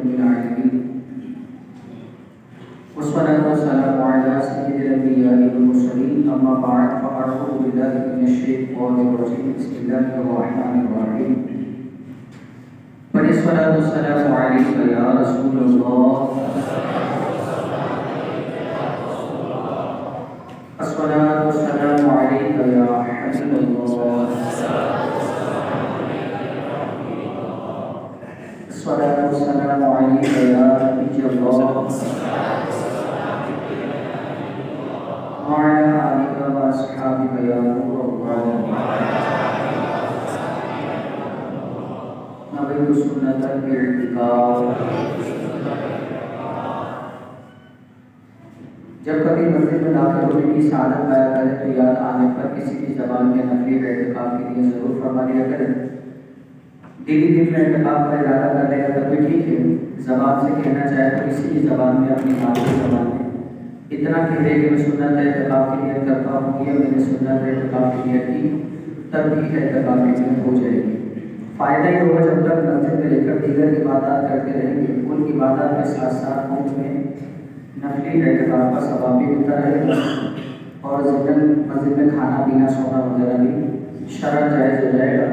العالمين والصلاة والسلام على سيد الأنبياء والمرسلين أما بعد فأعوذ بالله من الشيطان الرجيم بسم الله الرحمن الرحيم والصلاة والسلام عليك يا رسول الله الصلاة والسلام عليك يا حبيب الله الصلاة والسلام عليك يا نبي الله وعلى آلك وأصحابك يا نور الله نبي سنة الاعتقاد. جب کبھی مسجد میں داخل ہونے کی سعادت پایا کرے تو یاد آنے پر کسی بھی زبان میں نفلی اعتکاف کے لیے ضرور فرما لیا کرے. دلی دل میں اعتکاف کا ارادہ کر لے گا تب بھی ٹھیک ہے. زبان سے کہنا چاہے تو کسی بھی زبان میں اپنی مادری زبان میں اتنا کہہ دے کہ میں سنت اعتکاف کی نیت کرتا ہوں یا میں نے سنت اعتکاف کی نیت کی تب بھی اعتکاف کی نیت ہو جائے گی. فائدہ یہ ہوگا جب تک مسجد میں رہ کر دیگر عبادات کرتے رہیں گے ان عبادات کے ساتھ ساتھ ان میں نفلی اعتکاف کا ثواب بھی ملتا رہے گا اور ضمن مسجد میں کھانا پینا سونا وغیرہ بھی شرعاً جائز ہو جائے گا.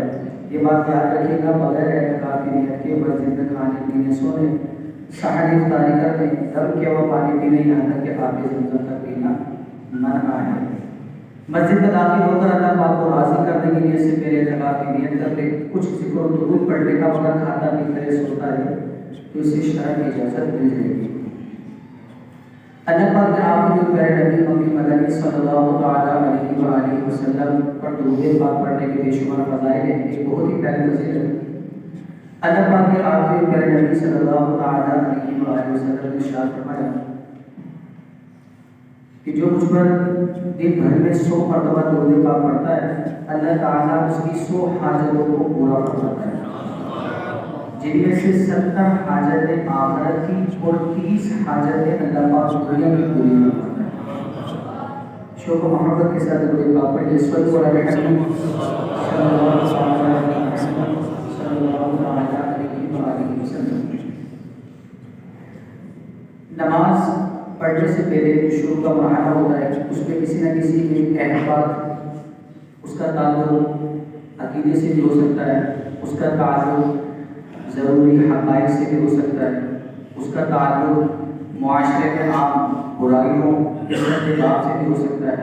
یہ بات یاد رکھیے گا بغیر اعتکاف کی نیت کے مسجد میں کھانے پینے سونے سحر افطاری کرنے دم کیا ہوا پانی پینے یہاں تک کہ آب زمزم تک پینا منع ہے. مسجد میں داخل ہو کر اللہ پاک کو راضی کرنے کی نیت سے پہلے اعتکاف کی نیت کر لے. کچھ ذکر و درود پڑھنے کا مگر کھاتا پیتا ہے سوتا ہے تو اسے شرع کی اجازت مل جائے گی. اللہ پاک نے آپ کے پیارے نبی مکی مدنی صلی اللہ تعالیٰ علیہ وآلہ وسلم پر درود پاک پڑھنے کے بے شمار فضائل ہیں. ایک بہت ہی پیاری فضیلت ہے. اللہ پاک نے آپ کے پیارے نبی صلی اللہ تعالیٰ علیہ وآلہ وسلم نے ارشاد فرمایا کہ جو مجھ پر دن بھر میں 100 مرتبہ درود پاک پڑھتا ہے اللہ تعالیٰ اس کی 100 حاجتوں کو پورا فرماتا ہے جن میں سے 70 حاجتیں آخرت کی اور 30 حاجتیں اللہ پاک دنیا کی پوری فرماتا ہے. شوق و محبت کے ساتھ درود پاک پڑھیے. صلی اللہ علیہ وسلم نماز پڑھنے سے پہلے جو شروع کا مرحلہ ہوتا ہے اس میں کسی نہ کسی ایک اہم بات اس کا تعلق عقیدے سے بھی ہو سکتا ہے, اس کا تعلق ضروری حقائق سے بھی ہو سکتا ہے, اس کا تعلق معاشرے میں عام برائیوں بات سے بھی ہو سکتا ہے,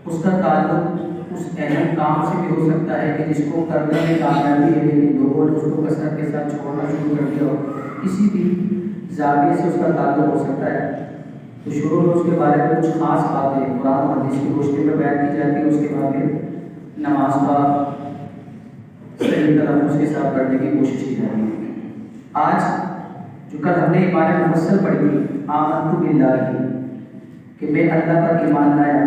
اس کا تعلق اس اہم کام سے بھی ہو سکتا ہے کہ جس کو کرنے میں کامیابی ہے لیکن لوگوں نے اس کو کثرت کے ساتھ چھوڑنا شروع کر دیا ہو. کسی بھی زاویے سے اس کا تعلق ہو سکتا ہے. تو شروع میں اس کے بارے میں کچھ خاص باتیں قرآن و حدیث کی روشنی میں بیان کی جاتی ہے. اس کے بعد پھر نماز کا صحیح تلفظ کے ساتھ پڑھنے کی کوشش کی جاتی ہے. آج جو کل ہم نے ایمان مفصل پڑھی تھی آمنت باللہ کہ میں اللہ پر ایمان لایا,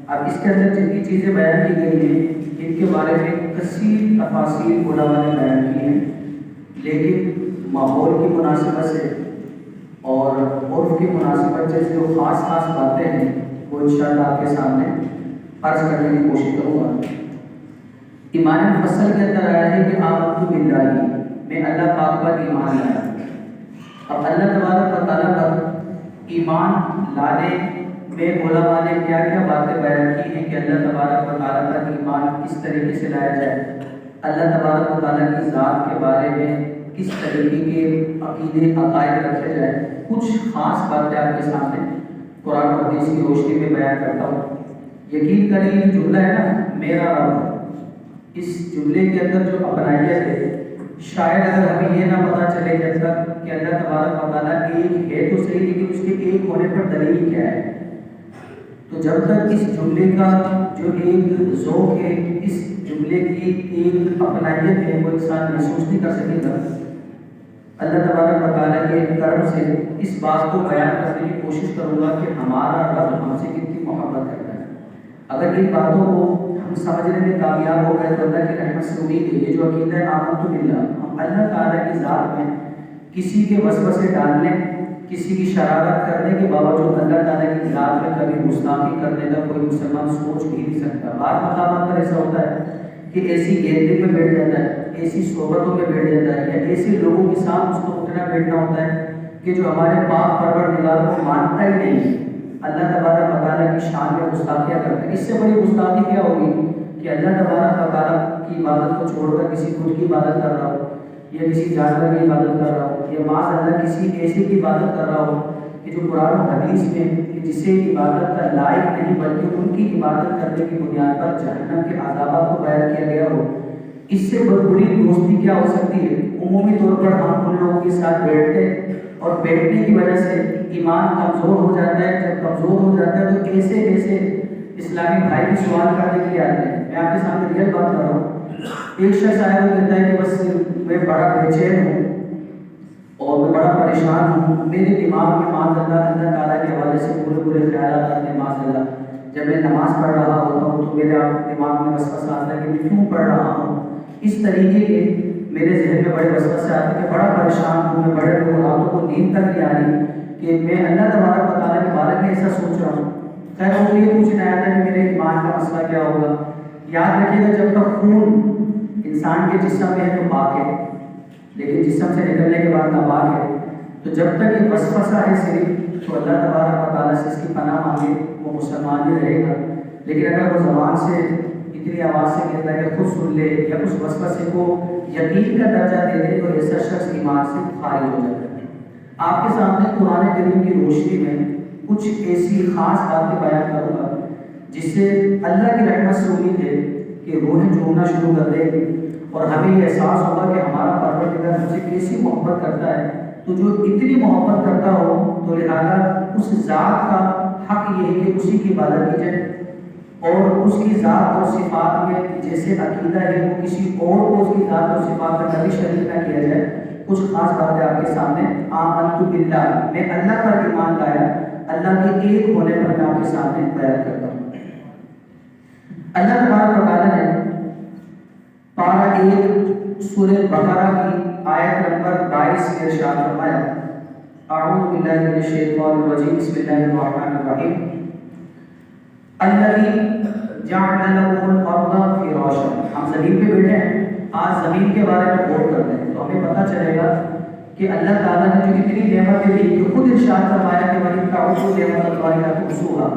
اب اس کے اندر جتنی چیزیں بیان کی گئی ہیں ان کے بارے میں کثیر تفاصیل علماء نے بیان کی ہیں, لیکن ماحول کی مناسبت سے اور عرف کی مناسبت سے جو خاص باتیں ہیں وہ انشاءاللہ آپ کے سامنے عرض کرنے کی کوشش کروں گا. ایمان مفصل کے اندر آیا ہے کہ آمنت باللہ میں اللہ پاک پر ایمان لایا. اب اللہ تبارک و تعالیٰ پر ایمان لانے میں علماء نے کیا کیا باتیں بیان کی ہیں کہ اللہ تبارک و تعالیٰ پر ایمان کس طریقے سے لایا جائے, اللہ تبارک و تعالیٰ کی ذات کے بارے میں کس طریقے کے عقیدے عقائد رکھے جائے. کچھ خاص باتیں آپ کے سامنے قرآن و حدیث کی روشنی میں بیان کرتا ہوں. یقین کریں یہ جملہ ہے نا میرا رب, اس جملے کے اندر جو اپنائیت ہے شاید اگر ہمیں یہ نہ پتہ چلے جب تک کہ اللہ تبارک و تعالیٰ ایک ہے تو صحیح لیکن اس کے ایک ہونے پر دلیل کیا ہے, تو جب تک اس جملے کا جو ایک ذوق ہے اس جملے کی ایک اپنائیت ہے وہ انسان محسوس نہیں کر سکے گا. اللہ تبارک و تعالیٰ کے کرم سے اس بات کو بیان کرنے کی کوشش کروں گا کہ ہمارا رب ہم سے کتنی محبت کرتا ہے. اگر ان باتوں کو ہم سمجھنے میں کامیاب ہو گئے تو اللہ کی رحمت سے امید ہے یہ جو عقیدہ ہے آمنت باللہ ہم اللہ تعالیٰ کی ذات میں کسی کے وسوسے ڈالنے کسی کی شرارت کرنے کے باوجود اللہ تعالیٰ کی ذات میں کبھی گستاخی کرنے کا کوئی مسلمان سوچ بھی نہیں سکتا. بعض مقامات پر ایسا ہوتا ہے کہ ایسی گیلری میں بیٹھ جاتا ہے, ایسی صحبتوں میں بیٹھ جاتا ہے یا ایسے لوگوں کے ساتھ اس کو اٹھنا بیٹھنا ہوتا ہے کہ جو ہمارے پاک پروردگار کو مانتا ہی نہیں، اللہ تبارک و تعالیٰ کی شان میں گستاخیاں کرتا ہے۔ اس سے بڑی گستاخی کیا ہوگی کہ اللہ تبارک و تعالیٰ کی عبادت کو چھوڑ کر کسی خود کی عبادت کر رہا ہو یا کسی جانور کی عبادت کر رہا ہو یا معاذ اللہ کسی ایسے کی عبادت کر رہا ہو کہ جو قرآن و حدیث میں کہ جسے عبادت کا لائق نہیں بلکہ ان کی عبادت کرنے کی بنیاد پر جہنم کے عذابات کو بیان کیا گیا ہو۔ اس سے بڑی دوستی کیا ہو سکتی ہے؟ عمومی طور پر ہم ان لوگوں کے ساتھ بیٹھتے ہیں اور بیٹھنے کی وجہ سے ایمان کمزور ہو جاتا ہے۔ جب کمزور ہو جاتا ہے تو ایسے ایسے اسلامی بھائی بھی سوال کرنے کے لیے آتے ہیں۔ میں آپ کے سامنے ریئل بات کر رہا ہوں۔ ایک شخص آیا وہ کہتا ہے کہ بس میں بڑا بے چین ہوں اور میں بڑا پریشان ہوں، میرے دماغ میں معاذ اللہ تعالیٰ کے حوالے سے برے خیالات آتے ہیں۔ معاذ اللہ جب میں نماز پڑھ رہا ہوتا ہوں تو میرے دماغ میں وسوسہ آتا ہے کہ میں کیوں پڑھ رہا ہوں۔ اس طریقے کے میرے ذہن میں بڑے وسوسے آتے ہیں کہ بڑا پریشان ہوں، میں بڑے راتوں کو نیند تک نہیں آ رہی کہ میں اللہ تبارک و تعالیٰ کے بارے میں ایسا سوچ رہا ہوں۔ خیر وہ یہ پوچھنا آیا تھا کہ میرے ایمان کا مسئلہ کیا ہوگا۔ یاد رکھیے گا جب تک خون انسان کے جسم میں ہے تو پاک ہے، لیکن جسم سے نکلنے کے بعد ناپاک ہے۔ تو جب تک یہ وسوسہ ہے صرف تو اللہ تبارک و تعالیٰ سے اس کی پناہ مانگے، وہ مسلمان ہی رہے گا۔ لیکن اگر وہ زبان سے اتنی آواز سے کہتا ہے کہ خود سن لے یا اس وسوسے کو یقین کا درجہ دے دے تو ایسا شخص ایمان سے خارج ہو جاتا ہے۔ آپ کے سامنے قرآن کریم کی روشنی میں کچھ ایسی خاص باتیں بیان کروں گا جس سے اللہ کی رحمت سے امید ہے کہ روحیں جھومنا شروع کر دے گی اور ہمیں یہ احساس ہوگا کہ ہمارا پروردگار ہم سے کیسی محبت کرتا ہے۔ تو جو اتنی محبت کرتا ہو تو لہٰذا اس ذات کا حق یہ ہے کہ اسی کی عبادت کی جائے اور اس کی ذات اور صفات میں جیسے عقیدہ ہے وہ کسی اور کو اس کی ذات اور صفات میں کبھی شریک نہ کیا جائے۔ کچھ خاص باتیں آپ کے سامنے آمنت باللہ، میں اللہ پر ایمان لایا، اللہ کے ایک ہونے پر میں آپ کے سامنے بیان کرتا ہوں۔ اللہ تبارک و تعالیٰ نے پارہ 1 سورہ بقرہ کی آیت نمبر 22 میں ارشاد فرمایا، اعوذ باللہ من الشیطان الرجیم، بسم اللہ الرحمن الرحیم، الذی جعل لکم الارض فراشا۔ ہم زمین پہ بیٹھے ہیں، آج زمین کے بارے میں غور کرتے ہیں تو ہمیں پتہ چلے گا کہ اللہ تعالیٰ نے جو اتنی نعمتیں دی کہ خود ارشاد فرمایا کہ وَإِن تَعُدُّوا نِعْمَتَ اللَّهِ لَا تُحْصُوهَا۔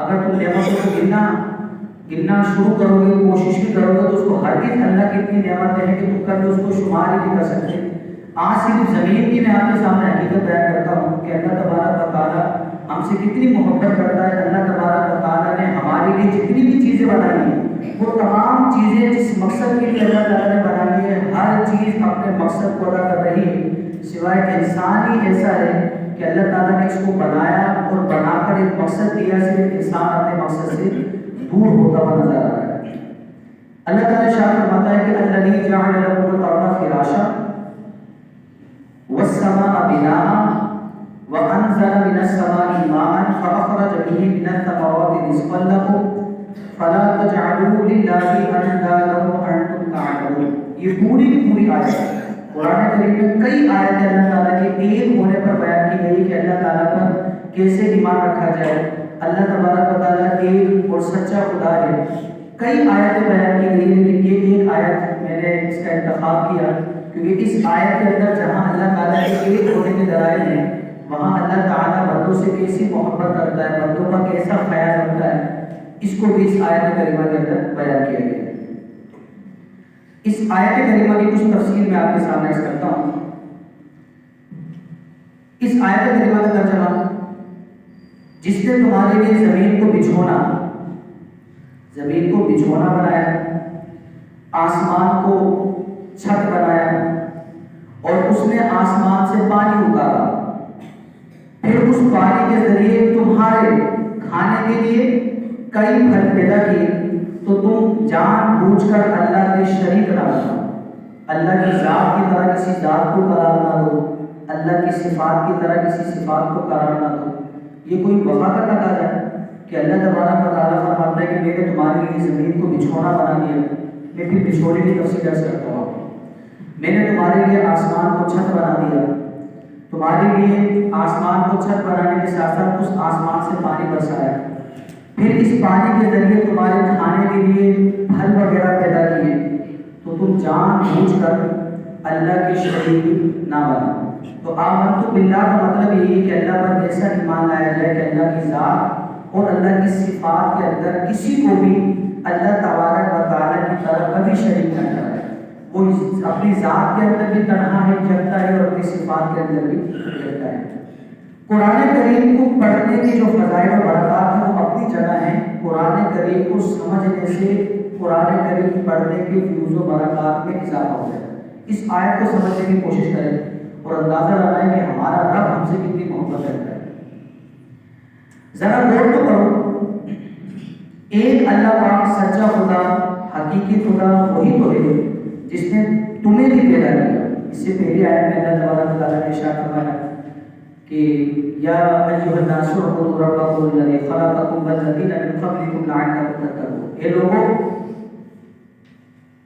اگر تم نعمتوں کو گننا شروع کرو گے، کوشش بھی کرو گے تو اس کو ہرگز اللہ کی اتنی نعمتیں ہیں کہ تم کبھی اس کو شمار ہی نہیں کر سکتے۔ آج صرف زمین کی میں آپ کے سامنے حقیقت بیان کرتا ہوں کہ اللہ تبارک و تعالیٰ ہم سے کتنی محبت کرتا ہے۔ اللہ تبارک و تعالیٰ نے ہمارے لیے جتنی بھی چیزیں بنائی ہیں وہ تمام چیزیں جس مقصد کے لیے اللہ تعالیٰ نے بنائی ہے، ہر چیز اپنے مقصد کو ادا کر رہی ہے، سوائے انسان ہی ایسا ہے کہ اللہ تعالیٰ نے اس کو بنایا اور بنا کر ایک مقصد دیا، صرف انسان اپنے مقصد سے دور ہوتا ہوا نظر آ رہا ہے۔ اللہ تعالیٰ ارشاد فرماتا ہے کہ الذی جعل لکم الارض فراشا والسماء بناء وانزل من السماء ماء فاخرج به من الثمرات رزقا لكم فلا تجعلوا للہ اندادا وانتم تعلمون۔ یہ پوری کی پوری آیت قرآن کریم میں کئی آیتیں اللہ تعالیٰ کے ایک ہونے پر بیان کی گئی کہ اللہ تعالیٰ پر کیسے ایمان رکھا جائے۔ اللہ تبارک و تعالیٰ ایک اور سچا خدا ہے۔ کئی آیتیں بیان کی گئی ہیں لیکن یہ ایک آیت میں نے اس کا انتخاب کیا کیونکہ اس آیت کے اندر جہاں اللہ تعالیٰ کے ایک ہونے کے دلائل ہیں وہاں اللہ تعالیٰ بندوں سے کیسی محبت کرتا ہے، بندوں کا کیسا خیال رکھتا ہے، اس کو بھی اس آیت کریمہ کے اندر بیان کیا گیا ہے۔ اس آیت کریمہ کی کچھ تفصیل میں آپ کے سامنے عرض کرتا ہوں۔ اس آیت کریمہ کا ترجمہ، جس نے تمہارے لیے زمین کو بچھونا بنایا، آسمان کو چھت بنایا اور اس نے آسمان سے پانی اتارا، پھر اس پانی کے ذریعے تمہارے کھانے کے لیے کئی پھل پیدا کیے تو تم جان بوجھ کر اللہ کے شریک نہ بناؤ، اللہ کی ذات کی طرح کسی ذات کو قرار نہ دو، اللہ کی صفات کی طرح کسی صفات کو قرار نہ دو۔ یہ کوئی وفا کا تقاضا ہے کہ اللہ تبارک و تعالیٰ فرماتا ہے کہ میں نے تمہارے لیے زمین کو بچھونا بنا دیا۔ میں پھر بچھونے کی تفصیل عرض کرتا ہوں۔ میں نے تمہارے لیے آسمان کو چھت بنا دیا، تمہارے لیے آسمان کو چھت بنانے کے ساتھ ساتھ اس آسمان سے پانی برسایا، پھر اس پانی کے ذریعے تمہارے کھانے کے لیے پھل وغیرہ پیدا کیے تو تم جان بوجھ کر اللہ کے شریک نہ بناؤ۔ تو آمنت باللہ کا مطلب یہی ہے کہ اللہ پر ایسا ایمان لایا جائے کہ اللہ کی ذات اور اللہ کی صفات کے اندر کسی کو بھی اللہ تبارک و تعالیٰ کی طرف کبھی شریک نہ کرے۔ وہ اپنی ذات کے اندر بھی تنہا ہے، جگتا ہے، اور اپنی صفات کے اندر بھی جگتا ہے۔ قرآن کریم کو پڑھنے کی جو فضائل و برکات ہیں وہ اپنی جگہ ہیں۔ قرآن کریم کو سمجھنے سے قرآن کریم پڑھنے کے فیوز و برکات میں اضافہ ہو جائے۔ اس آیت کو سمجھنے کی کوشش کریں اور اندازہ لگائیں کہ ہمارا رب ہم سے کتنی محبت کرتا ہے۔ ذرا غور تو کرو، ایک اللہ پاک سچا خدا، حقیقی خدا وہی تو ہے جس نے تمہیں بھی پیدا کیا۔ اس سے پہلی آیت میں اللہ تبارک و تعالیٰ نے ارشاد فرمایا کہ یا ایھا الناس اعبدوا ربکم الذی خلقکم والذین من قبلکم لعلکم تتقون۔ اے لوگوں،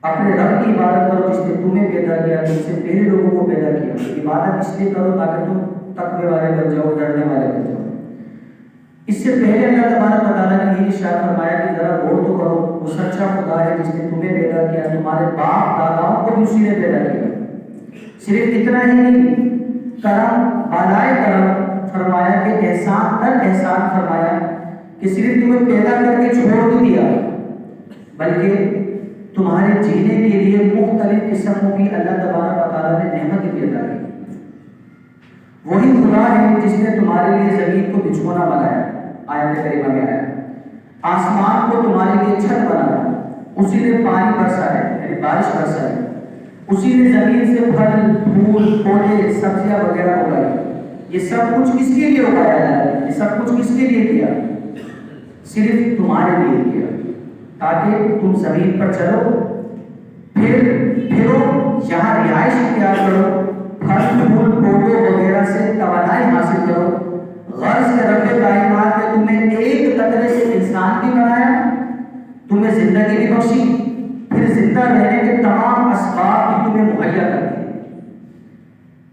اپنے رب کی عبادت کرو جس نے تمہیں پیدا کیا، تم سے پہلے لوگوں کو پیدا کیا۔ عبادت اس لیے کرو تاکہ تم تقوی والے بن جاؤ، ڈرنے والے بن جاؤ۔ اس سے پہلے اللہ تبارک و تعالیٰ نے یہ ارشاد فرمایا کہ ذرا غور تو کرو، وہ سچا خدا ہے جس نے تمہیں پیدا کیا، تمہارے باپ داداؤں کو بھی اسی نے پیدا کیا۔ صرف اتنا ہی نہیں، کرم بالائے کرم فرمایا کہ احسان تر احسان فرمایا کہ صرف تمہیں پیدا کر کے چھوڑ بھی دیا، بلکہ تمہارے جینے کے لیے مختلف قسموں کی اللہ تبارک و تعالیٰ نے نعمتیں پیدا کی۔ وہی خدا ہے جس نے تمہارے لیے زمین کو بچھونا بنایا، آیت کریمہ میں آیا، آسمان کو تمہارے لیے چھت بنایا، اسی نے پانی برسا ہے یعنی بارش برسا ہے، اسی نے زمین سے پھل پھول پودے سبزیاں وغیرہ اگائی۔ یہ سب کچھ کس کے لیے اگایا ہے؟ یہ سب کچھ کس کے لیے کیا؟ صرف تمہارے لیے کیا، تاکہ تم زمین پر چلو، پھرو، یہاں رہائش اختیار کرو، پھل پھول پودوں وغیرہ سے توانائی حاصل کرو۔ غرض کے رب کائنات نے تمہیں ایک قطرے سے انسان بھی بنایا، تمہیں زندگی بھی بخشی، پھر زندہ رہنے کے تمام اسباب بھی تمہیں مہیا کر دی۔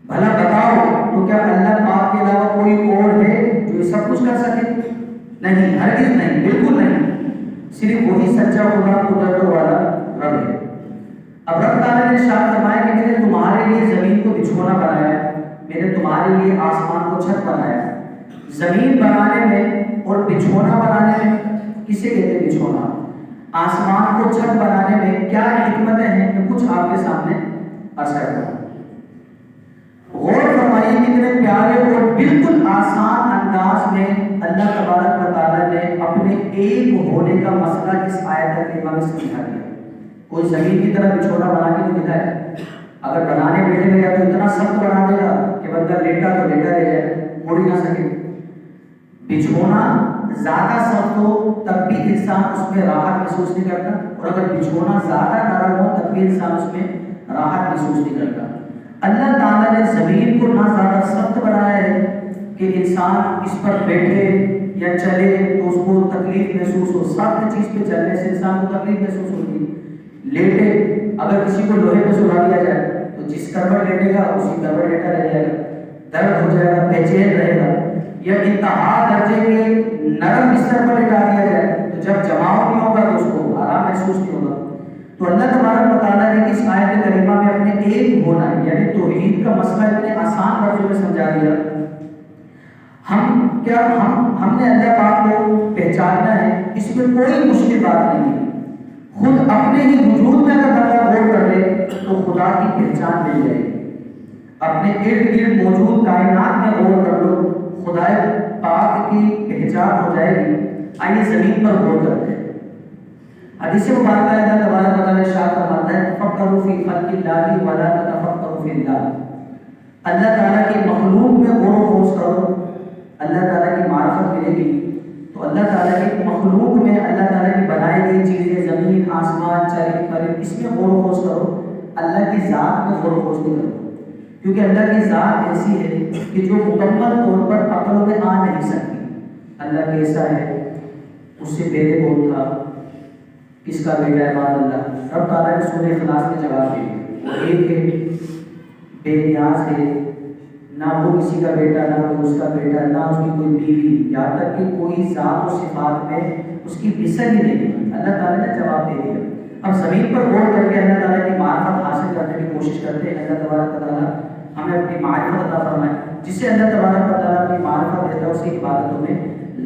بھلا بتاؤ تو کیا اللہ پاک کے علاوہ کوئی اور ہے جو یہ سب کچھ کر سکے؟ نہیں، ہرگز نہیں، بالکل نہیں۔ صرف وہی سچا خدا قدرت والا رب ہے۔ اب رب تعالیٰ نے ارشاد فرمایا کہ میں نے تمہارے لیے زمین کو بچھونا بنایا، میں نے تمہارے لیے آسمان کو چھت بنایا۔ زمین بنانے میں اور بچھونا بنانے میں، کسے کہتے ہیں بچھونا؟ آسمان کو چھت بنانے میں کیا حکمتیں ہیں میں کچھ آپ کے سامنے عرض کرتا ہوں۔ غور فرمائیے کتنے پیارے اور بالکل آسان انداز میں اللہ تبارک و تعالیٰ نے اپنے ایک ہونے کا مسئلہ اس آیت کریمہ میں سمجھا دیا۔ کوئی زمین کی طرح بچھونا بنا کے تو دکھائے، اگر بنانے بیٹھے گا تو اتنا سخت بنا دے گا کہ بندہ لیٹا تو لیٹا رہ جائے، مڑ ہی نہ سکے۔ بچھونا زیادہ سخت ہو تب بھی انسان اس میں راحت محسوس نہیں کرتا، اور اگر بچھونا زیادہ نرم ہو تب بھی انسان اس میں راحت محسوس نہیں کرتا۔ اللہ تعالیٰ نے زمین کو نہ زیادہ سخت بنایا ہے کہ انسان اس پر بیٹھے یا چلے تو اس کو تکلیف محسوس ہو، سخت چیز پہ چلنے سے انسان کو تکلیف محسوس ہوتی ہے۔ لیٹے، اگر کسی کو لوہے پہ سلا دیا جائے تو جس کروٹ لیٹے گا اسی کروٹ لیٹا رہ جائے گا، درد ہو جائے گا، بے چین رہے گا۔ یا انتہا درجے کے نرم بستر پر لٹا دیا جائے تو جب جماؤ نہیں ہوگا تو اس کو آرام محسوس نہیں ہوگا۔ تو اللہ تبارک و تعالیٰ نے اس آیت کریمہ میں اپنے ایک ہونا یعنی توحید کا مسئلہ اتنے آسان لفظوں میں سمجھا دیا۔ ہم نے اللہ پاک کو پہچاننا ہے، اس میں کوئی مشکل بات نہیں ہے۔ خود اپنے ہی وجود میں اگر بندہ غور کر لے تو خدا کی پہچان مل جائے گی۔ اپنے ارد گرد موجود کائنات میں غور کر لو، خدا پاک کی پہچان ہو جائے گی۔ آئیے زمین پر غور کرتے ہیں۔ حدیث مبارکہ اللہ تبارک و تعالیٰ ارشاد فرماتا ہے تفکروا فی خلق اللہ ولا تتفکروا فی اللہ۔ اللہ تعالیٰ کی مخلوق میں غور و خوض کرو، اللہ تعالیٰ کی معرفت ملے گی۔ تو اللہ تعالیٰ کی مخلوق میں اللہ تعالیٰ کی بنائی گئی چیزیں، زمین، آسمان، چرند پرند، اس میں غور و خوض کرو، اللہ کی ذات میں غور و خوض نہیں کرو، کیونکہ اللہ کی ذات ایسی ہے کہ جو مکمل طور پر عقل میں آ نہیں سکتی۔ اللہ کیسا ہے، اس سے پہلے کون تھا، کس کا بیٹا ہے، معاذ اللہ۔ رب تعالیٰ نے سورہ اخلاص میں جواب دیا، وہ ایک ہے، بے نیاز ہے، نہ وہ کسی کا بیٹا، نہ وہ اس کا بیٹا، نہ اس کی کوئی بیوی، یہاں تک کہ کوئی ذات و صفات میں اس کی مثل ہی نہیں ہے۔ اللہ تعالیٰ نے جواب دے دیا۔ اب زمین پر غور کر کے اللہ تعالیٰ کی معرفت حاصل کرنے کی کوشش کرتے ہیں. اللہ تبارک و تعالیٰ ہمیں اپنی معرفت عطا فرمائے. جسے اللہ تبارک و تعالیٰ اپنی معرفت دیتا ہے اس کی عبادتوں میں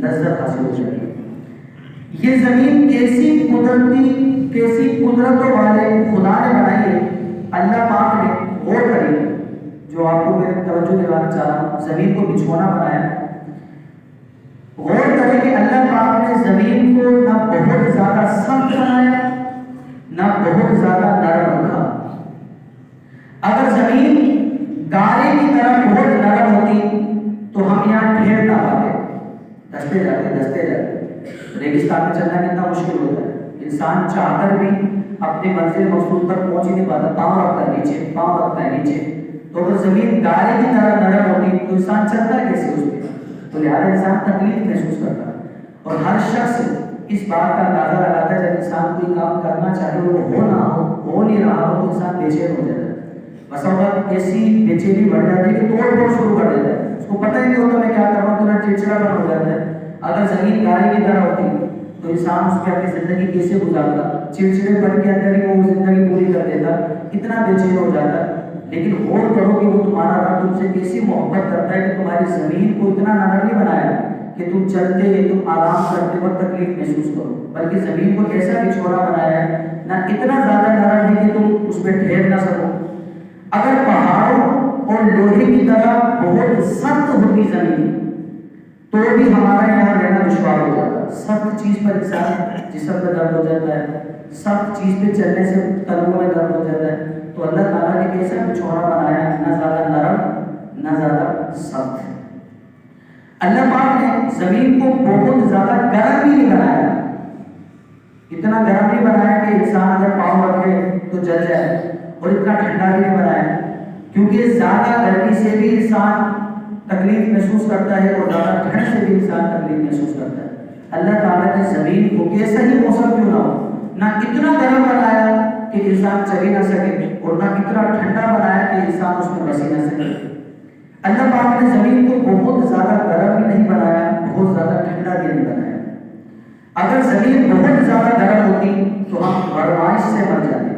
لذت حاصل ہو جاتی ہے. یہ زمین کیسی قدرتوں والے خدا نے بنائی ہے. اللہ پاک نے غور کری, جو آپ کو میں توجہ دلانا چاہ رہا ہوں, زمین کو بچھونا بنایا. غور کریں کہ اللہ پاک نے زمین کو نہ بہت زیادہ سخت بنایا نہ بہت زیادہ نرم رکھا. اگر زمین گارے کی طرح بہت نرم ہوتی تو ہم یہاں ٹھہر نہ پاتے, دستے جاتے. ریگستان میں چلنا کتنا مشکل ہوتا ہے. انسان چاہ کر بھی اپنی منزل مقصود پر پہنچ ہی نہیں پاتا, پاؤں رکھتا ہے نیچے. تو اگر زمین گارے کی طرح نرم ہوتی تو انسان چلتا کیسے اس پہ؟ تو لہٰذا انسان تکلیف محسوس کرتا. اور ہر شخص اس بات کا اندازہ لگاتا ہے جب انسان کوئی کام کرنا چاہے وہ ہو نہیں رہا ہو تو انسان بے چین ہو جاتا ہے. بس اوقات ایسی بے چینی بڑھ جاتی ہے کہ توڑ پھوڑ شروع کر دیتا ہے. اس کو پتہ ہی نہیں ہوتا میں کیا کر رہا ہوں, تو چڑچڑا پن ہو جاتا ہے. اگر زمین گارے کی طرح ہوتی تو انسان اس پہ اپنی زندگی کیسے گزارتا, چڑچڑے پن کے اندر ہی وہ زندگی پوری کر دیتا, اتنا بے چین ہو جاتا. لیکن غور کرو کہ وہ تمہارا رب تم سے کیسی محبت کرتا ہے کہ تمہاری زمین کو اتنا نرم نہیں بنایا کہ تم چلتے تم آرام کرتے وقت تکلیف محسوس کرو, بلکہ زمین کو ایسا بچھونا بنایا ہے نہ اتنا زیادہ نرم ہے کہ تم اس پہ ٹھہر نہ سکو. اگر پہاڑوں اور لوہے کی طرح بہت سخت ہوتی زمین تو بھی ہمارا یہاں رہنا دشوار ہو جاتا. سخت چیز پر انسان جسم پہ درد ہو جاتا ہے, سخت چیز پہ چلنے سے تلوؤں میں درد ہو جاتا ہے. تو اللہ تعالیٰ نے کیسا بچھونا بنایا, نہ زیادہ نرم نہ زیادہ سخت. اللہ پاک نے زمین کو بہت زیادہ گرم بھی نہیں بنایا, اتنا گرم نہیں بنایا کہ انسان اگر پاؤں رکھے تو جل جائے, اور اتنا ٹھنڈا بھی نہیں بنایا کیونکہ زیادہ گرمی سے بھی انسان تکلیف محسوس کرتا ہے اور زیادہ ٹھنڈ سے بھی انسان تکلیف محسوس کرتا ہے. اللہ تعالیٰ نے زمین کو کیسا ہی موسم کیوں نہ ہو, نہ اتنا گرم بنایا کہ انسان چل ہی نہ سکے اور نہ اتنا ٹھنڈا بنایا کہ انسان اس میں بس ہی نہ سکے. اللہ پاک نے زمین کو بہت زیادہ گرم بھی نہیں بنایا, بہت زیادہ ٹھنڈا بھی نہیں بنایا. اگر زمین بہت زیادہ گرم ہوتی تو ہم گرمائش سے مر جاتے,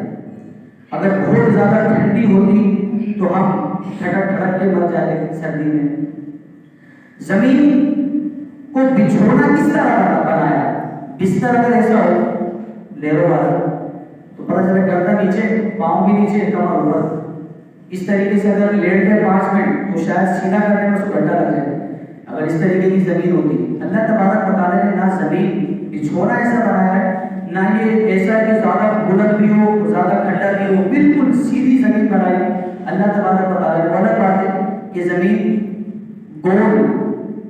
اگر بہت زیادہ ٹھنڈی ہوتی تو ہم ٹھڑک کے مر جاتے سردی میں. زمین کو بچھونا کس طرح بنایا, بستر اگر ایسا ہو لیرو والا تو پتہ چلے گردن نیچے, پاؤں بھی نیچے, کمر اوپر. اس طریقے سے اگر لیٹ گئے 5 منٹ تو شاید سیدھا کرنے میں اس کو گڈھا لگ جائے اگر اس طریقے کی زمین ہوتی. اللہ تبارک و تعالیٰ نے نہ زمین بچھونا ایسا بنایا ہے, نہ یہ ایسا ہے کہ زیادہ بلند بھی ہو زیادہ کھڈا بھی ہو, بالکل سیدھی زمین بنائی. اللہ تبارک و تعالیٰ نے بڑا بات ہے کہ زمین گول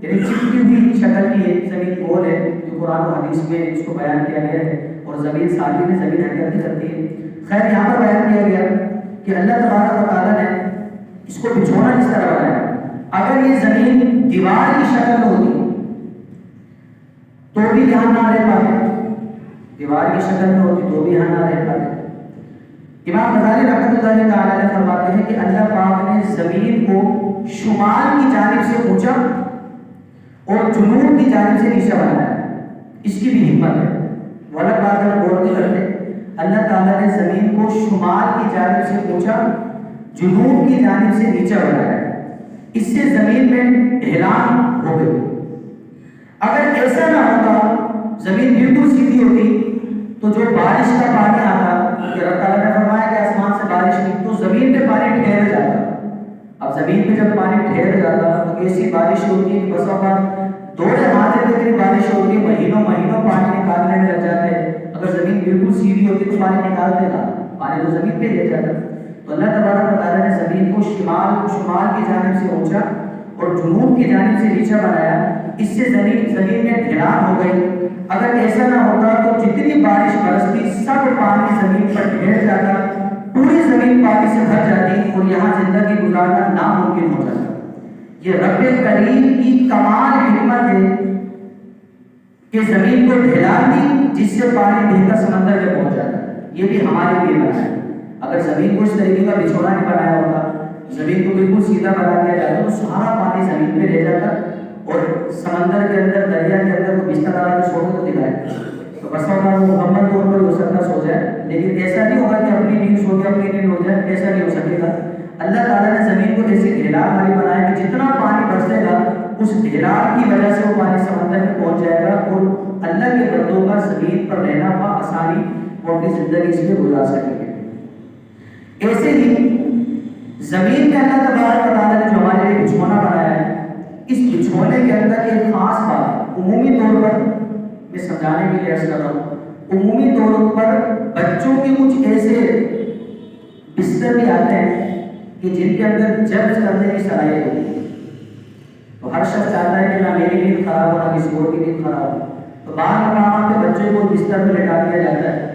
یعنی چپکی ہوئی شکل کی ہے, زمین گول ہے, جو قرآن و حدیث میں اس کو بیان کیا گیا ہے. اور زمین سالی میں زمین حرکت نہیں کرتی ہے. خیر یہاں پر بیان کیا گیا کہ اللہ تبارک و تعالیٰ نے اس کو بچھونا کس طرح بنایا. اگر یہ زمین دیوار کی شکل میں ہوتی تو بھی یہاں نہ رہ پاتے, دیوار کی شکل میں ہوتی تو بھی یہاں نہ رہ پاتے. امام غزالی رحمۃ اللہ تعالیٰ علیہ فرماتے ہیں کہ اللہ پاک نے زمین کو شمال کی جانب سے اونچا اور جنوب کی جانب سے نیچے بنایا. اس کی بھی حکمت ہے, غلط بات ہے غور نہیں کرتے. اللہ تعالیٰ نے زمین کو شمال کی جانب سے اونچا جنوب کی جانب سے نیچے بنایا. اس سے زمین میں ڈھلان ہو گئی. اگر ایسا نہ ہوتا, زمین بالکل سیدھی ہوتی تو جو بارش کا پانی آتا, کہ اللہ تعالیٰ نے فرمایا کہ آسمان سے بارش نہیں تو زمین پہ پانی ٹھہر جاتا. اب زمین پہ جب پانی ٹھہر جاتا تو ایسی بارش ہوتی ہے کہ بس اوقات 2 ہفتے تک بارش ہوتی ہے, مہینوں پانی نکالنے میں لگ جاتے ہیں. اگر زمین بالکل سیدھی ہوتی تو پانی نکالتے نا, پانی تو زمین پہ لے جاتا. تو اللہ تبارک و تعالیٰ نے زمین کو شمال کی جانب سے اونچا اور جنوب کی جانب سے نیچے بنایا. اس سے زمین میں ڈھلان ہو گئی. اگر ایسا نہ ہوتا تو جتنی بارش برستی سب پانی زمین پر ٹھہر جاتا, پوری زمین پانی سے بھر جاتی اور یہاں زندگی گزارنا ناممکن ہو جاتا. یہ رب کریم کی کمال حکمت ہے کہ زمین کو ڈھلان دی جس سے پانی بہہ کر سمندر میں پہنچ جاتا. یہ بھی ہمارے لیے بنا ہے. اگر زمین کو اس طریقے کا بچھونا نہیں بنایا ہوتا, زمین کو بالکل سیدھا بنا دیا جاتا تو سارا پانی زمین پہ رہ جاتا اور سمندر کے اندر دریا کے اندر کو بستر ڈالا کے سونے کو دکھائے تو بس ہوگا وہ مکمل طور پر ہو سکتا سو جائے، لیکن ایسا نہیں ہوگا کہ اپنی نیند سو کے اپنی نیند ہو جائے، ایسا نہیں ہو سکے گا۔ اللہ تعالیٰ نے زمین کو ایسے ڈھیلار والی بنایا کہ جتنا پانی برسے گا اس ڈھیلار کی وجہ سے وہ پانی سمندر میں پہنچ جائے گا، اور اللہ کے بندوں کا زمین پر رہنا بآسانی وہ اپنی زندگی اس میں گزار سکیں گے۔ ایسے ہی زمین میں اللہ تبارک و تعالیٰ نے جو ہمارے لیے بچھونا بنایا ہے، اس بچھونے کے اندر ایک خاص بات عمومی طور پر میں سمجھانے کے لیے عرض کر رہا ہوں، عمومی طور پر بچوں کے کچھ ایسے بستر بھی آتے ہیں کہ جن کے اندر جج کرنے کی صلاحیت ہوتی ہے۔ تو ہر شخص چاہتا ہے کہ نہ میری نیند خراب ہو نہ کسی اور کی نیند خراب ہو، تو بعض مقامات پہ بچے کو بستر پہ لٹا دیا جاتا ہے۔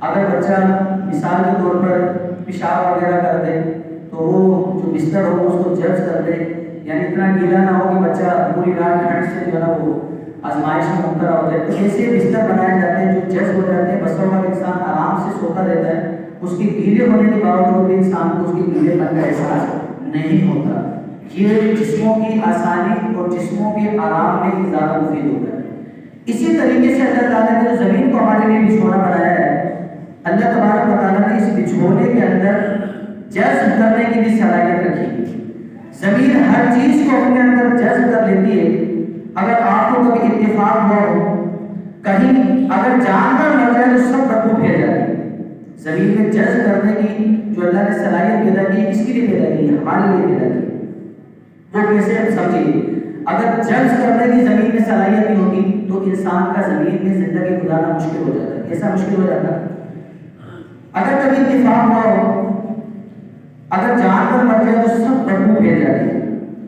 اگر بچہ مثال کے طور پر پیشاب وغیرہ کر دے تو وہ جو بستر ہو اس کو جج کر دے، یعنی اتنا گیلا نہ ہو کہ بچہ پوری رات ٹھنڈ سے جو ہے وہ آزمائش میں مبتلا ہو جائے۔ تو ایسے بستر بنائے جاتے ہیں جو جج ہو جاتے ہیں، بسوں کا انسان آرام سے سوتا رہتا ہے، اس کے گیلے ہونے کے باوجود بھی انسان کو اس کے گیلے پن کا احساس نہیں ہوتا۔ یہ جسموں کی آسانی اور جسموں کے آرام میں زیادہ مفید ہوتا ہے۔ اسی طریقے سے اللہ تعالیٰ نے جو زمین کو ہمارے لیے بچھونا بنایا ہے، اللہ تبارک و تعالیٰ نے اس بچھونے کے اندر جذب کرنے کی بھی صلاحیت رکھی۔ زمین ہر چیز کو اپنے اندر جذب کر لیتی ہے۔ اگر آپ کو کبھی اتفاق ہو کہیں اگر جانور مر جائے تو سب بدبو پھیل جاتی ہے۔ زمین میں جذب کرنے کی جو اللہ نے صلاحیت پیدا کی، کس کے لیے پیدا کی؟ ہمارے لیے پیدا کی۔ وہ کیسے سمجھیے، اگر جذب کرنے کی زمین میں صلاحیت نہیں ہوتی تو انسان کا زمین میں زندگی گزارنا مشکل ہو جاتا ہے۔ کیسا مشکل ہو جاتا ہے؟ اگر کبھی اتفاق ہو اگر جانور مر جائے تو سب بدبو پھیل جاتی ہے،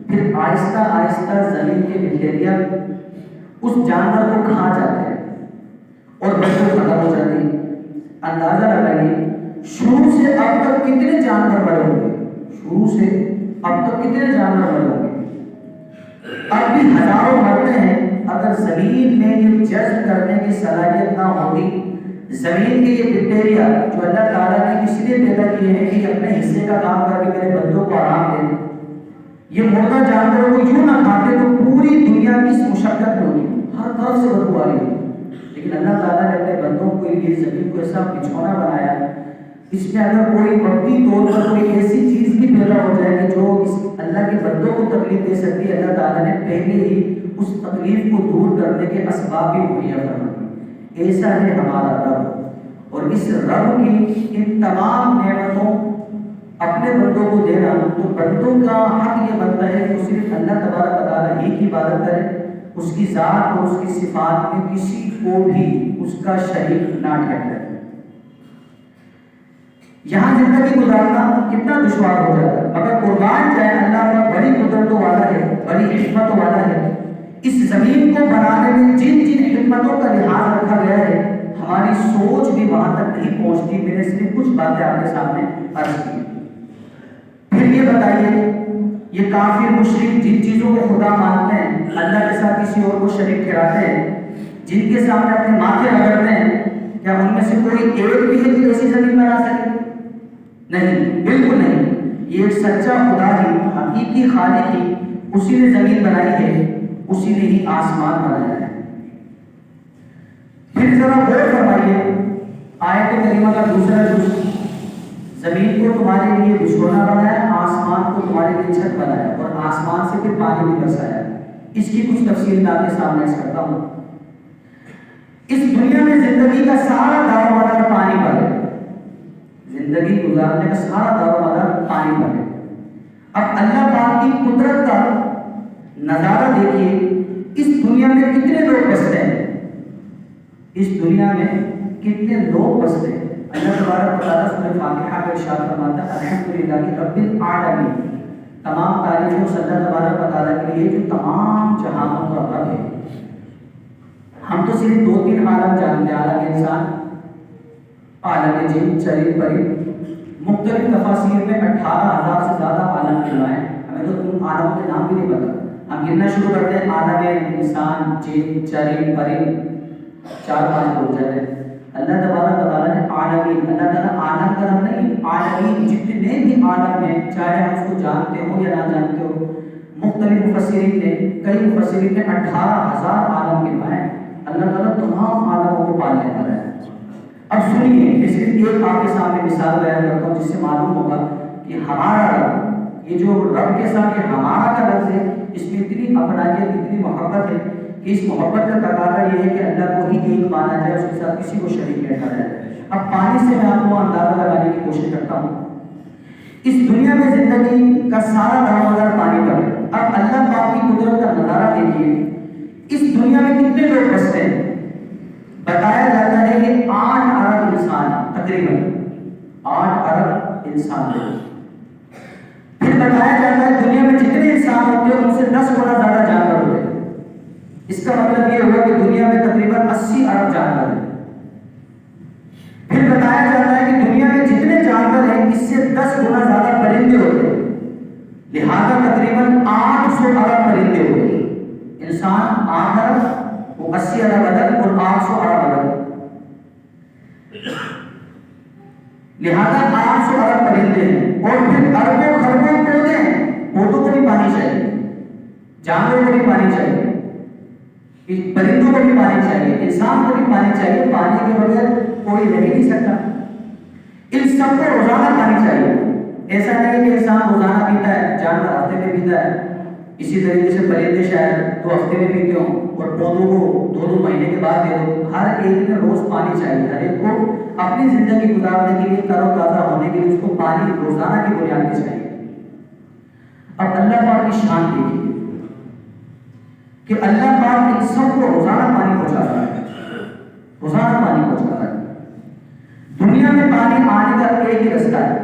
پھر آہستہ آہستہ زمین کے بیکٹیریا اس جانور کو کھا جاتے ہیں اور بدبو ختم ہو جاتی ہے۔ اندازہ لگائیے شروع سے اب تک کتنے جانور مرے ہوں گے، شروع سے اب تک کتنے جانور مرے ہوں گے، اب بھی ہزاروں مرتے ہیں۔ اگر زمین میں یہ جذب کرنے کی صلاحیت نہ ہوتی، زمین کے یہ بیکٹیریا جو اللہ تعالیٰ نے اس لیے پیدا کیے ہیں کہ اپنے حصے کا کام کر کے میرے بندوں کو آرام دیں، یہ مردہ جانوروں کو یوں نہ کھاتے تو پوری دنیا کی اس مشقت میں ہوگی، ہر طرف سے بدبو آ رہی ہے۔ لیکن اللہ تعالیٰ نے اپنے بندوں کے لیے زمین کو ایسا بچھونا بنایا، اس میں اگر کوئی وقتی طور پر کوئی ایسی چیز بھی پیدا ہو جائے کہ جو اس اللہ کے بندوں کو تکلیف دے سکتی ہے، اللہ تعالیٰ نے پہلے ہی اس تکلیف کو دور کرنے کے اسباب بھی مہیا فرما دیے۔ ایسا ہے ہمارا رب، اور اس رب کی ان تمام نعمتوں اپنے بندوں کو دینا، تو بندوں کا حق یہ بنتا ہے کہ وہ صرف اللہ تبارک و تعالیٰ ہی کی عبادت کرے، اس کی ذات اور اس کی صفات میں کسی کو بھی اس کا شریک نہ ٹھہرائے۔ یہاں زندگی گزارنا کتنا دشوار ہو جاتا ہے، مگر قربان جائے اللہ کا بڑی قدرت والا ہے، بڑی حکمت والا ہے۔ اس زمین کو بنانے میں جن جن حکمتوں کا لحاظ رکھا گیا ہے، ہماری سوچ بھی وہاں تک نہیں پہنچتی۔ میں نے صرف کچھ باتیں آپ کے سامنے عرض کی۔ پھر یہ بتائیے، یہ کافر مشرک جن چیزوں کو خدا مانتے ہیں، اللہ کے ساتھ کسی اور کو شریک ٹھہراتے ہیں، جن کے سامنے اپنے ماتھے رگڑتے ہیں، کیا ان میں سے کوئی ایک بھی ہے جو ایسی زمین بنا سکے؟ نہیں، بالکل نہیں۔ یہ ایک سچا خدا ہی، حقیقی خالق ہی، اسی نے زمین بنائی ہے، اسی نے ہی آسمان بنایا ہے۔ پھر ذرا غور فرمائیے آیت کریمہ کا دوسرا جز، زمین کو تمہارے لیے بچھونا بنایا، آسمان کو تمہارے لیے چھت بنایا، اور آسمان سے پھر پانی بھی برسایا۔ اس کی کچھ تفصیل میں آپ کے سامنے کرتا ہوں۔ اس دنیا میں زندگی کا سارا دار و مدار پانی پر ہے، زندگی گزارنے کا سارا دار و مدار پانی پر ہے۔ اب اللہ پاک کی قدرت کا نظارہ دیکھیے، اس دنیا میں کتنے لوگ بستے ہیں، اس دنیا میں کتنے لوگ بستے ہیں۔ اللہ تبارک و تعالیٰ سورہ فاتحہ کا ارشاد فرماتا ہے الحمدللہ رب العالمین، تمام تعریفیں اس اللہ تبارک و تعالیٰ کے لیے جو تمام جہانوں کا رب ہے۔ ہم تو صرف 2-3 عالم جانتے ہیں، عالم انسان، عالم جن، چرند پرند، مختلف تفاسیر میں 18,000 سے زیادہ عالم گنوائے ہیں۔ ہمیں تو ان عالموں کے نام بھی نہیں پتا، ہم گننا شروع کرتے ہیں عالم انسان، جن، چرند پرند، 4-5 ہو جاتے ہیں۔ اللہ تبارک و تعالیٰ نے عالمین، اللہ تعالیٰ عالم کا نام نہیں، عالمین جتنے بھی عالم ہیں، چاہے ہم اس کو جانتے ہو یا نہ جانتے ہو، مختلف مفسرین نے، کئی مفسرین نے 18,000 عالم گنوائے ہیں۔ اللہ اللہ تعالیٰ تمام عالموں کو پالنے والا ہے۔ اب سنیے، میں صرف ایک آپ کے سامنے مثال بیان کرتا ہوں جس سے معلوم ہوگا کہ ہمارا رب، یہ جو رب کے ساتھ یہ ہمارا کا لفظ ہے، اس میں اتنی اپنائیت، اتنی محبت ہے کہ اس محبت کا تقاضا یہ ہے کہ اللہ کو ہی ایک مانا جائے، اس کے ساتھ کسی کو شریک نہ ٹھہرایا جائے۔ اب پانی سے میں آپ کو اندازہ لگانے کی کوشش کرتا ہوں۔ اس دنیا میں زندگی کا سارا دارومدار پانی پر ہے۔ اب اللہ پاک کی قدرت کا نظارہ دیکھیے، اس دنیا میں کتنے لوگ بستے ہیں؟ بتایا جاتا ہے کہ 8 ارب انسان، تقریباً 8 ارب انسان۔ پھر بتایا جاتا ہے دنیا میں جتنے انسان ہوتے ہیں ان سے 10 گنا زیادہ جانور ہوتے ہیں۔ اس کا مطلب یہ ہوگا کہ دنیا میں تقریباً 80 ارب جانور ہیں۔ پھر بتایا جاتا ہے کہ دنیا میں جتنے جانور ہیں اس سے 10 گنا زیادہ پرندے ہوتے ہیں، لہذا تقریباً 800 ارب پرندے ہوتے ہیں۔ انسان 8 ارب، وہ 80 ارب عدد اور 800 ارب عدد، لہذا 800 ارب پرندے ہیں۔ اور پھر اربوں خربوں پودے ہیں، پودوں کو بھی پانی چاہیے، جانوروں کو بھی پانی چاہیے، پرندوں کو بھی پانی چاہیے، انسان کو بھی پانی چاہیے۔ پانی کے بغیر کوئی رہ نہیں سکتا۔ ان سب کو روزانہ پانی چاہیے۔ ایسا نہیں کہ انسان روزانہ پیتا ہے، جانور ہفتے میں پیتا ہے، اسی طریقے سے پرندے شاید 2 ہفتے میں پیتے ہوں، اور پودوں کو 2 مہینے کے بعد دے دو۔ ہر ایک میں روز پانی چاہیے، ہر ایک کو اپنی زندگی گزارنے کے لیے، تر و تازہ ہونے کے لیے اس کو پانی روزانہ کی بنیاد پہ چاہیے۔ اب اللہ پاک کی شان دیکھیے کہ اللہ پاک ان سب کو روزانہ پانی پہنچاتا ہے، روزانہ پانی پہنچاتا ہے۔ دنیا میں پانی آنے کا ایک ہی رستہ ہے،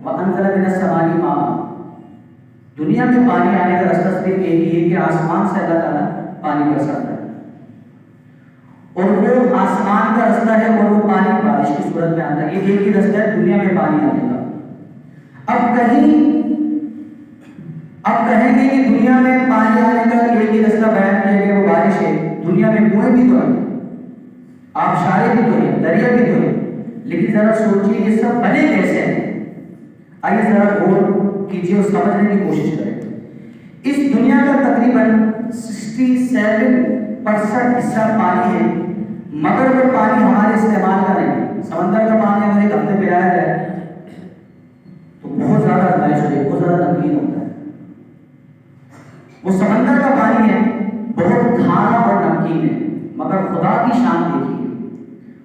وَأَنزَلَ مِنَ السَّمَاءِ مَاءً۔ دنیا میں پانی آنے کا رستہ صرف ایک ہی ہے کہ آسمان سے اللہ تعالیٰ پانی برساتا ہے، اور وہ آسمان کا رستہ ہے اور وہ پانی بارش کی صورت میں آتا ہے۔ یہ ایک ہی رستہ ہے دنیا میں پانی آنے کا۔ اب کہیں گے کہ دنیا میں پانی آنے کا ایک ہی رستہ بیان کیا گیا، وہ بارش ہے۔ دنیا میں کنویں بھی تو ہیں، آبشاریں بھی تو ہیں، دریا بھی تو ہیں، لیکن ذرا سوچیے یہ سب بنے کیسے ہیں؟ آئیے ذرا غور کیجیے اور سمجھنے کی کوشش کریں۔ اس دنیا کا تقریباً 67% حصہ پانی ہے، مگر وہ پانی ہمارے استعمال کا نہیں۔ سمندر کا پانی اگر ایک ہفتے پلایا جائے تو بہت زیادہ آزمائش ہوتی ہے، بہت زیادہ نمکین ہوتا ہے۔ وہ سمندر کا پانی ہے، بہت کھارا اور نمکین ہے، مگر خدا کی شان دیکھیے،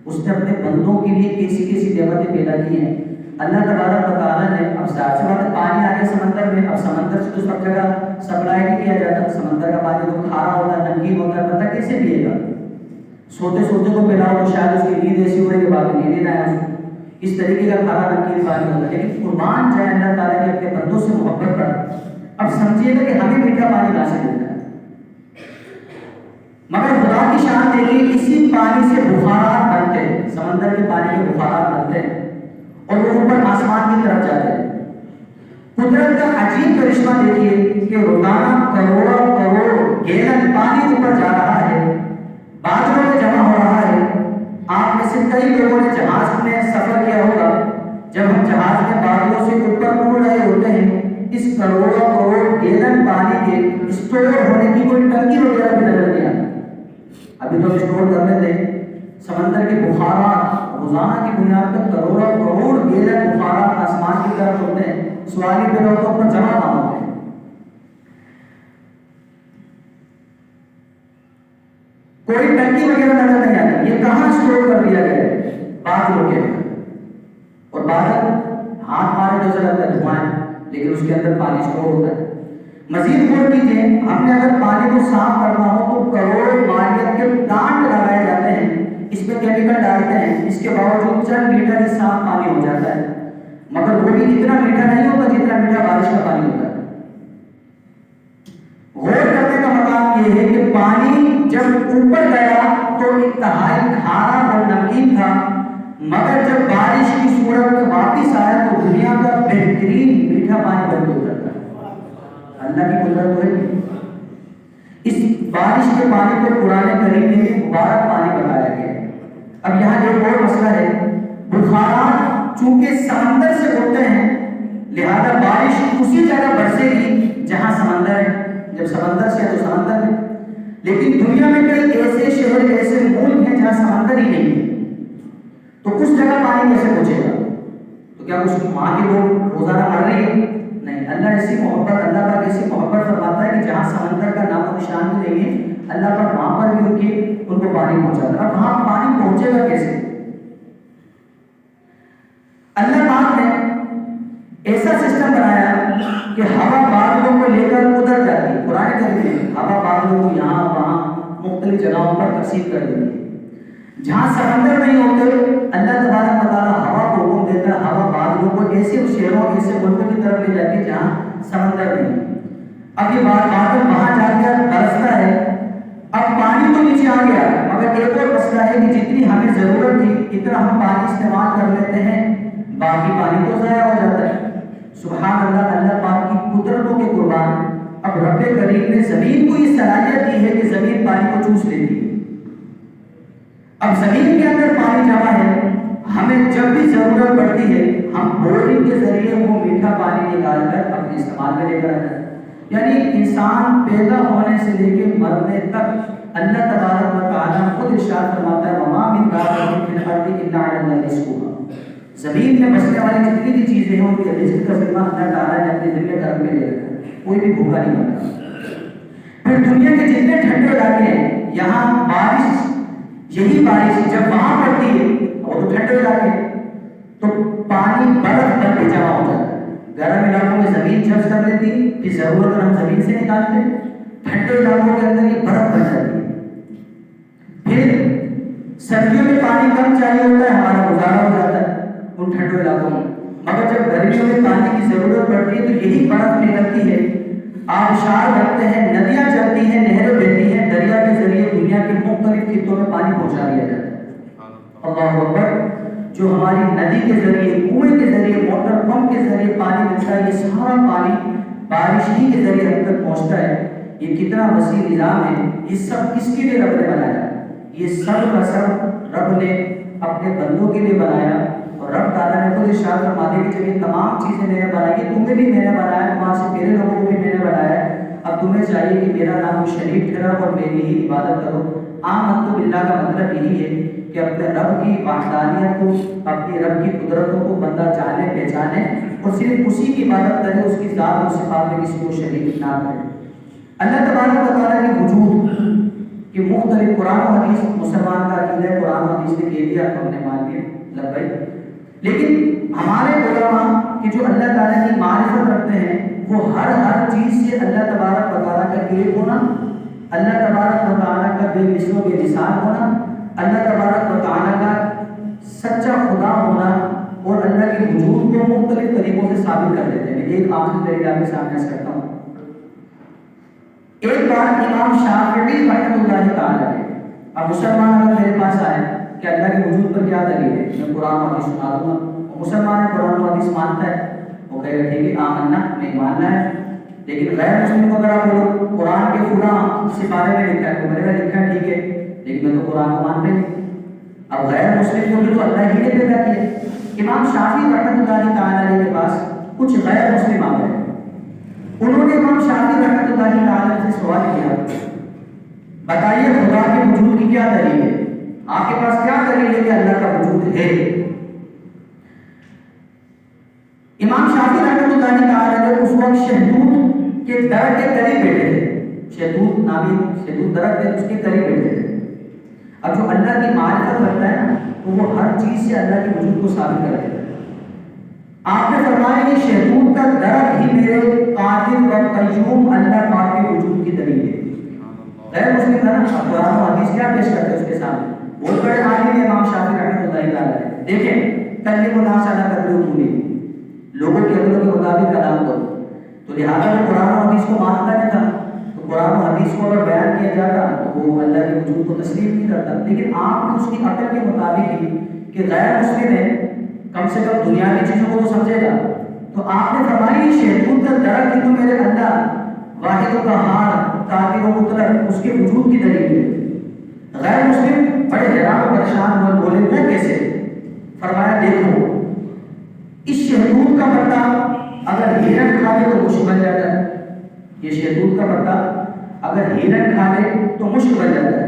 اس نے اپنے بندوں کے لیے کیسی کیسی نعمتیں پیدا کی ہیں۔ اللہ تبارک و تعالیٰ نے، اب ظاہر سی بات ہے پانی آ گیا سمندر میں، اب سمندر سے تو سب جگہ سپلائی نہیں کیا جاتا، سمندر کا پانی تو کھارا ہوتا ہے، نمکین ہوتا ہے، پتہ کیسے پیے گا؟ سوتے سوتے کو پلاؤ تو شاید اس کی نیند ایسی ہو رہی کہ بعد میں نیند نہ آئے، اس طریقے کا کھارا نمکین پانی ہوتا ہے۔ لیکن قربان جائے اللہ تعالیٰ نے اپنے بندوں سے محبت کر، اب سمجھیے گا کہ ہمیں میٹھا پانی کہاں سے ملتا ہے، مگر خدا کی شان دیکھیے، اسی پانی سے بخارات بنتے ہیں، سمندر کے پانی کے بخارات بنتے ہیں اور وہ اوپر آسمان کی طرف جاتے ہیں۔ قدرت کا عجیب کرشمہ دیکھیے کہ روزانہ کروڑوں کروڑ گیلن پانی اوپر جا رہا ہے، بادلوں میں جمع ہو رہا ہے۔ آپ میں سے کئی لوگوں نے جہاز میں سفر کیا ہوگا، جب ہم جہاز میں بادلوں سے اوپر اڑ رہے ہوتے ہیں، اس کروڑوں کروڑ گیلن پانی کے اسٹور ہونے کی کوئی ٹنکی وغیرہ بھی نظر نہیں آتی۔ ابھی تو اسٹور کر لیتے ہیں، سمندر کے بخارات روزانہ کی بنیاد پر کروڑوں کروڑ گیلن بخارات آسمان کی طرف ہوتے ہیں، سوالی پہ لوگوں پر جمع نہ ہوتے ہیں۔ کوئی ٹنکی وغیرہ نظر نہیں آتی، یہ کہاں اسٹور کر دیا گیا ہے؟ بادلوں کے اندر، اور بادل ہاتھ مارے تو اسے لگتا ہے دھواں ہے، لیکن اس کے اندر پانی اسٹور ہوتا ہے۔ مزید غور کیجیے، ہم نے اگر پانی کو صاف کرنا ہو تو کروڑ مالیت کے پلانٹ لگائے جاتے ہیں، اس میں کیمیکل ڈالتے ہیں، اس کے باوجود چند لیٹر ہی صاف پانی ہو جاتا ہے، مگر وہ بھی اتنا میٹھا نہیں ہوتا جتنا میٹھا بارش کا پانی ہوتا ہے۔ غور کرنے کا مقام یہ ہے کہ پانی جب اوپر گیا تو انتہائی کھارا اور نمکین تھا، مگر جب بارش کی صورت میں واپس آیا تو دنیا کا بہترین میٹھا پانی بن کے اترتا ہے۔ اللہ کی قدرت ہے۔ اس بارش کے پانی کو قرآن کریم میں مبارک پانی بتایا گیا ہے۔ اب یہاں ایک اور مسئلہ ہے، بخارات چونکہ سمندر سے ہوتے ہیں لہذا بارش اسی جگہ برسے گی جہاں سمندر ہے، جب سمندر سے ہے تو سمندر ہے، لیکن دنیا میں کئی ایسے شہر، ایسے ملک ہیں جہاں سمندر ہی نہیں ہے، تو اس جگہ پانی کیسے پہنچے گا؟ تو کیا اس کی ماں کے لوگ روزانہ مر رہی ہے؟ نہیں، اللہ ایسی محبت، اللہ پاک ایسی محبت فرماتا ہے کہ جہاں سمندر کا نام و نشان بھی نہیں ہے، اللہ پاک وہاں پر بھی ان کو پانی پہنچاتا ہے۔ اب وہاں پانی پہنچے گا کیسے؟ اللہ پاک نے ایسا سسٹم بنایا کہ ہوا بادلوں کو لے کر ادھر جاتی ہے۔ قرآن کریم میں ہوا بادلوں کو یہاں وہاں مختلف جگہوں پر تقسیم کر دیتی ہے۔ جہاں سمندر نہیں ہوتے، اللہ تبارک و تعالیٰ ہوا کو حکم دیتا ہے، ہوا بادلوں کو ایسے شہروں ایسے ملکوں کی طرف لے جاتی ہے جہاں سمندر نہیں ہے۔ اب یہ بادل وہاں جا کر برستا ہے، اب پانی تو نیچے آ گیا، مگر ایک اور مسئلہ ہے کہ جتنی ہمیں ضرورت تھی اتنا ہم پانی استعمال کر لیتے ہیں، باقی پانی تو ضائع ہو جاتا ہے۔ سبحان اللہ، اللہ پاک کی قدرتوں کے قربان، اب رب کریم نے زمین کو یہ صلاحیت دی ہے کہ زمین پانی کو چوس لیتی ہے۔ اب زمین کے اندر پانی جمع ہے، ہمیں جب بھی ضرورت پڑتی ہے ہم بورنگ کے ذریعے وہ میٹھا پانی نکال کر اپنے استعمال میں لے کر آتے ہیں۔ یعنی انسان پیدا ہونے سے لے کے مرنے تک اللہ تبارک و تعالیٰ خود ارشاد فرماتا ہے وَمَا مِن دَابَّةٍ فِي الْأَرْضِ إِلَّا عَلَى اللَّهِ رِزْقُهَا، زمین میں بسنے والی جتنی بھی چیزیں ہیں ان کے رزق کا ذمہ اللہ تعالیٰ نے اپنے ذمہ گھر میں لے رکھا ہے، کوئی بھی بھوکا نہیں مرتا۔ پھر دنیا کے جتنے ٹھنڈے علاقے ہیں، یہاں بارش، یہی بارش جب وہاں پڑتی ہے اور تو ٹھنڈے علاقے تو پانی برف بن کے جمع ہو جاتا ہے۔ گرم علاقوں میں زمین جذب کر لیتی ہے، پھر ضرورت ہم زمین سے نکالتے ہیں، ٹھنڈے علاقوں کے اندر یہ برف بن جاتی ہے۔ پھر سردیوں میں پانی کم چاہیے ہوتا ہے، ہمارا گزارا ہو جاتا ہے ان ٹھنڈے علاقوں میں، مگر جب گرمیوں میں پانی کی ضرورت پڑتی ہے تو یہی برف نکلتی ہے، آبشار بنتے ہیں، ندیاں چلتی ہیں، نہریں بہتی ہیں، دریا کے ذریعے دنیا کے مختلف خطوں میں پانی پہنچا دیا جاتا ہے۔ اللہ اکبر، جو ہماری ندی کے ذریعے، کنویں کے ذریعے، موٹر پمپ کے ذریعے پانی ملتا ہے، یہ سارا پانی بارش ہی کے ذریعے ہم تک پہنچتا ہے۔ یہ کتنا وسیع نظام ہے، یہ سب کس کے لیے رب نے بنایا؟ یہ سب کا سب رب نے اپنے بندوں کے لیے بنایا، اور رب تعالیٰ نے خود ارشاد فرماتے کہ جب یہ تمام چیزیں میں نے بنائی ہیں، تمہیں بھی میں نے بنایا، تمہارے سے پہلے لوگوں کو بھی میں نے بنایا ہے، اب تمہیں چاہیے کہ میرا نام شریک ٹھہراؤ اور میری ہی عبادت کرو۔ آمنت باللہ کا مطلب یہی ہے کہ اپنے رب کی وحدانیت کو، اپنی رب کی قدرتوں کو بندہ جانے پہچانے اور صرف اسی کی عبادت کرے، اس کی ذات اور صفات میں کسی کو شریک نہ کرے۔ اللہ تبارک و تعالیٰ کے وجود کہ مختلف قرآن و حدیث، مسلمان کا عقیدہ قرآن و حدیث نے کہہ دیا تو ہم نے مان لیا، لبیک۔ لیکن ہمارے علماء کہ جو اللہ تعالیٰ کی معرفت رکھتے ہیں، وہ ہر چیز سے اللہ تبارک و تعالیٰ کا ایک ہونا، اللہ تبارک و تعالیٰ کا بے مثل و بے مثال ہونا، اللہ تبارک و تعالیٰ کا سچا خدا ہونا اور اللہ کے وجود کو مختلف طریقوں سے ثابت کر دیتے ہیں۔ ایک آخری طریقہ آپ کے سامنے کرتا ہوں۔ ایک بار امام شافعی رحمۃ اللہ تعالیٰ نے، اب مسلمان اگر میرے پاس آئے کہ اللہ کے وجود پر کیا دلیل ہے، میں قرآن و حدیث سنا دوں گا، مسلمان قرآن و حدیث مانتا ہے، وہ کہے گا ٹھیک ہے آمنا، میں ماننا ہے، لیکن غیر مسلم کو اگر آپ بولو قرآن کے فلاں سپارے میں لکھا ہے تو میرے لکھا ہے ٹھیک ہے، لیکن میں تو قرآن کو مانتا ہی نہیں۔ اب غیر مسلم کو بھی تو اللہ ہی نے پیدا کیا۔ امام شافعی رحمۃ اللہ تعالیٰ علیہ کے پاس کچھ غیر مسلم آ گئے، انہوں نے امام شافعی رحمۃ اللہ تعالیٰ سے سوال کیا، بتائیے خدا کے وجود کی کیا دلیل ہے، آپ کے پاس کیا دلیل ہے کہ اللہ کا وجود ہے؟ امام شافعی رحمۃ اللہ تعالیٰ نے اس وقت شہدود کے درخت کے قریب بیٹھے تھے، شہدود نامی شہدود درخت ہے اس کے قریب بیٹھے تھے۔ اب جو اللہ کی معرفت رکھتا ہے نا تو وہ ہر چیز سے اللہ کے وجود کو ثابت کر دیتا ہے۔ آپ نے فرمایا کہ شہدود کا درخت ہی میرے قادر و قیوم اللہ پاک کے وجود کی دلیل ہے۔ غیر مسلم ہے نا، قرآن و حدیث کیا پیش کرتے ہیں اس کے سامنے؟ بہت بڑے عالم ہیں امام شافعی رحمۃ اللہ تعالیٰ۔ دیکھیں کلم الناس علی قدر عقولہم، لوگوں کی عقلوں کے مطابق کلام کرو، تو لہٰذا وہ قرآن و حدیث کو مانتا نہیں تھا، تو قرآن و حدیث کو اگر بیان کیا جاتا تو وہ اللہ کے وجود کو تسلیم نہیں کرتا، لیکن آپ نے اس کی عقل کے مطابق ہی کہ غیر مسلم ہے، کم سے کم دنیا کی چیزوں کو تو سمجھے گا، تو آپ نے فرمایا شہدود کا درخت ہی تو میرے اللہ واحد و قہار قادر و مطلق اس کے وجود کی دلیل ہے۔ غیر مسلم بڑے حیران و پریشان ہوئے، بولے وہ کیسے؟ فرمایا دیکھو اس شہدود کا پتا اگر ہرن کھا لے تو مشک بن جاتا ہے، یہ شہدود کا پتا اگر ہرن کھا لے تو مشک بن جاتا ہے،